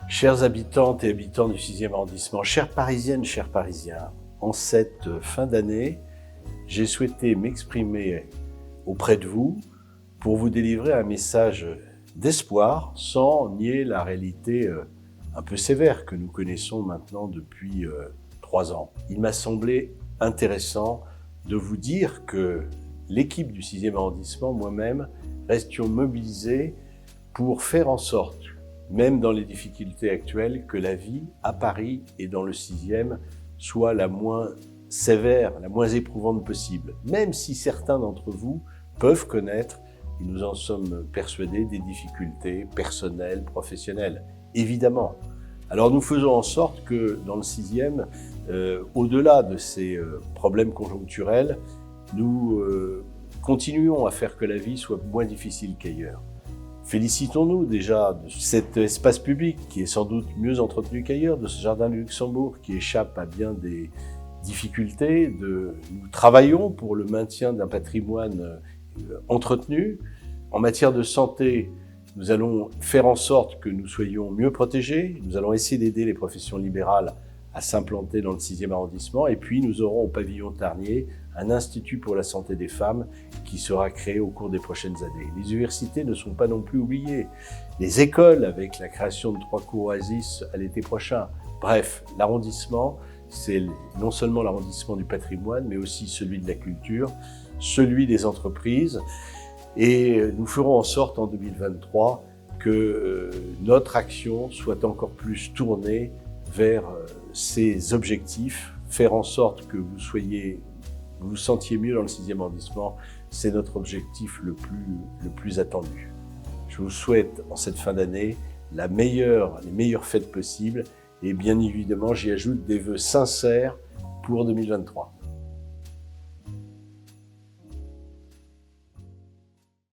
Chères habitantes et habitants du 6e arrondissement, chères parisiennes, chers parisiens, en cette fin d'année, j'ai souhaité m'exprimer auprès de vous pour vous délivrer un message d'espoir sans nier la réalité un peu sévère que nous connaissons maintenant depuis 3 ans. Il m'a semblé intéressant de vous dire que l'équipe du 6e arrondissement, moi-même, restions mobilisés pour faire en sorte, même dans les difficultés actuelles, que la vie à Paris et dans le 6e soit la moins sévère, la moins éprouvante possible. Même si certains d'entre vous peuvent connaître, et nous en sommes persuadés, des difficultés personnelles, professionnelles, évidemment. Alors nous faisons en sorte que dans le 6e, au-delà de ces problèmes conjoncturels, nous continuons à faire que la vie soit moins difficile qu'ailleurs. Félicitons-nous déjà de cet espace public qui est sans doute mieux entretenu qu'ailleurs, de ce jardin de Luxembourg qui échappe à bien des difficultés. Nous travaillons pour le maintien d'un patrimoine entretenu. En matière de santé, nous allons faire en sorte que nous soyons mieux protégés. Nous allons essayer d'aider les professions libérales à s'implanter dans le 6e arrondissement. Et puis, nous aurons au pavillon Tarnier un institut pour la santé des femmes qui sera créé au cours des prochaines années. Les universités ne sont pas non plus oubliées. Les écoles, avec la création de 3 cours Oasis à l'été prochain. Bref, l'arrondissement, c'est non seulement l'arrondissement du patrimoine, mais aussi celui de la culture, celui des entreprises. Et nous ferons en sorte en 2023 que notre action soit encore plus tournée vers ces objectifs, faire en sorte que vous vous sentiez mieux dans le 6e arrondissement, c'est notre objectif le plus attendu. Je vous souhaite en cette fin d'année les meilleures fêtes possibles et bien évidemment j'y ajoute des vœux sincères pour 2023.